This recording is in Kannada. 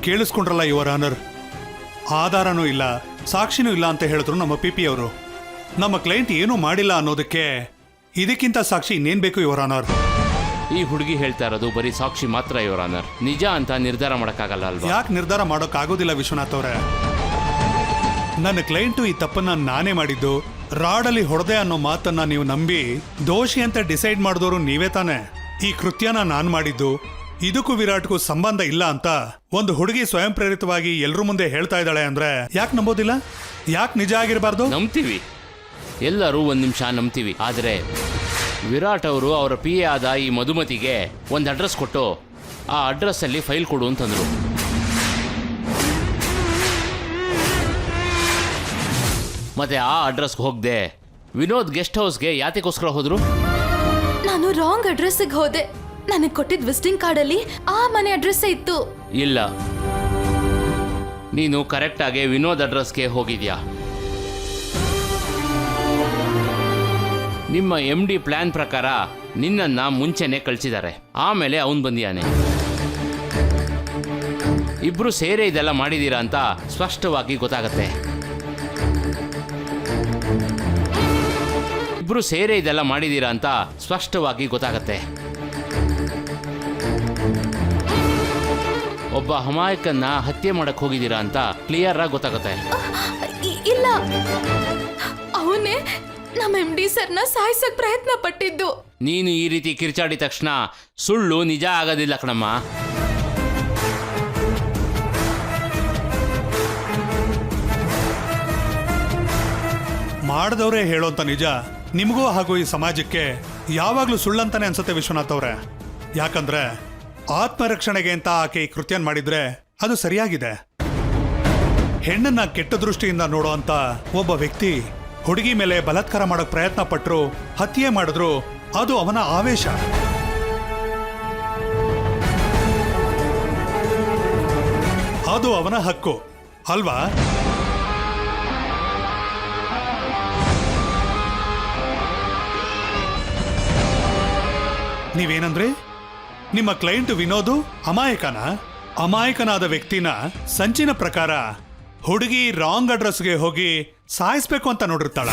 ಕೇಳಿಸ್ಕೊಂಡ್ರಲ್ಲ ಯುವರ್ ಆನರ್, ಆಧಾರನೂ ಇಲ್ಲ ಸಾಕ್ಷಿನೂ ಇಲ್ಲ ಅಂತ ಹೇಳಿದ್ರು ನಮ್ಮ ಪಿ ಅವರು. ನಮ್ಮ ಕ್ಲೈಂಟ್ ಏನೂ ಮಾಡಿಲ್ಲ ಅನ್ನೋದಕ್ಕೆ ಇದಕ್ಕಿಂತ ಸಾಕ್ಷಿ ಇನ್ನೇನ್ ಬೇಕು ಯುವರ್ ಆನರ್? ಈ ಹುಡುಗಿ ಹೇಳ್ತಾ ಇರೋದು ಬರೀ ಸಾಕ್ಷಿ ಮಾತ್ರ ಯುವರ್ ಆನರ್, ನಿಜ ಅಂತ ನಿರ್ಧಾರ ಮಾಡೋಕ್ಕಾಗಲ್ಲ ಅಲ್ವಾ? ಯಾಕೆ ನಿರ್ಧಾರ ಮಾಡೋಕ್ಕಾಗೋದಿಲ್ಲ ವಿಶ್ವನಾಥ್ ಅವರೇ? ನನ್ನ ಕ್ಲೈಂಟು ಈ ತಪ್ಪನ್ನ ನಾನೇ ಮಾಡಿದ್ದು, ರಾಡಲ್ಲಿ ಹೊಡೆದೆ ಅನ್ನೋ ಮಾತನ್ನ ನೀವು ನಂಬಿ ದೋಷಿ ಅಂತ ಡಿಸೈಡ್ ಮಾಡಿದವರು ನೀವೇ ತಾನೆ. ಈ ಕೃತ್ಯನ ನಾನ್ ಮಾಡಿದ್ದು, ಇದಕ್ಕೂ ವಿರಾಟ್ಗೂ ಸಂಬಂಧ ಇಲ್ಲ ಅಂತ ಒಂದು ಹುಡುಗಿ ಸ್ವಯಂ ಪ್ರೇರಿತವಾಗಿ ಎಲ್ರ ಮುಂದೆ ಹೇಳ್ತಾ ಇದ್ದಾಳೆ ಅಂದ್ರೆ ಯಾಕೆ ನಂಬೋದಿಲ್ಲ? ಯಾಕೆ ನಿಜ ಆಗಿರಬಾರ್ದು? ನಂಬ್ತೀವಿ, ಎಲ್ಲರೂ ಒಂದು ನಿಮಿಷ ನಂಬ್ತೀವಿ. ಆದರೆ ವಿರಾಟ್ ಅವರು ಅವರ ಪಿ ಎ ಆದ ಈ ಮಧುಮತಿಗೆ ಒಂದು ಅಡ್ರೆಸ್ ಕೊಟ್ಟು ಆ ಅಡ್ರೆಸ್ಸಲ್ಲಿ ಫೈಲ್ ಕೊಡು ಅಂತಂದರು. ಮತ್ತೆ ಆ ಅಡ್ರೆಸ್ಗೆ ಹೋಗದೆ ವಿನೋದ್ ಗೆಸ್ಟ್ ಹೌಸ್ಗೆ ಯಾತಕ್ಕೋಸ್ಕರ ಹೋದ್ರು? ನಾನು ರಾಂಗ್ ಅಡ್ರೆಸ್ಗೆ ಹೋದೆ. ನನಗೆ ಕೊಟ್ಟಿದ್ದ ವಿಸಿಟಿಂಗ್ ಕಾರ್ಡಲ್ಲಿ ಆ ಮನೆ ಅಡ್ರೆಸ್ ಇತ್ತು. ಇಲ್ಲ, ನೀನು ಕರೆಕ್ಟಾಗಿ ವಿನೋದ್ ಅಡ್ರೆಸ್ಗೆ ಹೋಗಿದ್ಯಾ. ನಿಮ್ಮ MD ಪ್ಲಾನ್ ಪ್ರಕಾರ ನಿನ್ನನ್ನು ಮುಂಚೆನೆ ಕಳಿಸಿದ್ದಾರೆ, ಆಮೇಲೆ ಅವನು ಬಂದಿಯಾನೆ. ಇಬ್ರು ಸೇರೆ ಇದೆಲ್ಲ ಮಾಡಿದ್ದೀರಾ ಅಂತ ಸ್ಪಷ್ಟವಾಗಿ ಗೊತ್ತಾಗತ್ತೆ. ಇಬ್ರು ಸೇರೆ ಇದೆಲ್ಲ ಮಾಡಿದ್ದೀರಾ ಅಂತ ಸ್ಪಷ್ಟವಾಗಿ ಗೊತ್ತಾಗತ್ತೆ. ಒಬ್ಬ ಅಮಾಯಕನ್ನ ಹತ್ಯೆ ಮಾಡಕ್ ಹೋಗಿದ್ದೀರಾ ಅಂತ ಕ್ಲಿಯರ್ ಆಗಿ ಗೊತ್ತಾಗತ್ತೆ. ಇಲ್ಲ, ಅವನೇ ನಮ್ಮ MD ಸರ್ನ ಸಾಯಿಸಕ್ ಪ್ರಯತ್ನ ಪಟ್ಟಿದ್ದು. ನೀನು ಈ ರೀತಿ ಕಿರ್ಚಾಡಿದ ತಕ್ಷಣ ಸುಳ್ಳು ನಿಜ ಆಗೋದಿಲ್ಲ ಕಣಮ್ಮ. ಮಾಡಿದವರೇ ಹೇಳೋಂತ ನಿಜ ನಿಮಗೂ ಹಾಗೂ ಈ ಸಮಾಜಕ್ಕೆ ಯಾವಾಗ್ಲೂ ಸುಳ್ಳಂತಾನೆ ಅನ್ಸುತ್ತೆ ವಿಶ್ವನಾಥ್ ಅವರೇ. ಯಾಕಂದ್ರೆ ಆತ್ಮರಕ್ಷಣೆಗೆ ಅಂತ ಆಕೆ ಈ ಕೃತ್ಯನ್ ಮಾಡಿದ್ರೆ ಅದು ಸರಿಯಾಗಿದೆ. ಹೆಣ್ಣನ್ನ ಕೆಟ್ಟ ದೃಷ್ಟಿಯಿಂದ ನೋಡೋ ಅಂತ ಒಬ್ಬ ವ್ಯಕ್ತಿ ಹುಡುಗಿ ಮೇಲೆ ಬಲಾತ್ಕಾರ ಮಾಡೋಕ್ ಪ್ರಯತ್ನ ಪಟ್ರು, ಹತ್ಯೆ ಮಾಡಿದ್ರು, ಅದು ಅವನ ಆವೇಶ. ಅದು ಅವನ ಹಕ್ಕು ಅಲ್ವಾ? ನೀವೇನಂದ್ರೆ ನಿಮ್ಮ ಕ್ಲೈಂಟ್ ವಿನೋದ್ ಅಮಾಯಕನಾದ ವ್ಯಕ್ತಿನ ಸಂಚಿನ ಪ್ರಕಾರ ಹುಡುಗಿ ರಾಂಗ್ ಅಡ್ರೆಸ್ಗೆ ಹೋಗಿ ಸಾಯಿಸ್ಬೇಕು ಅಂತ ನೋಡಿರ್ತಾಳ.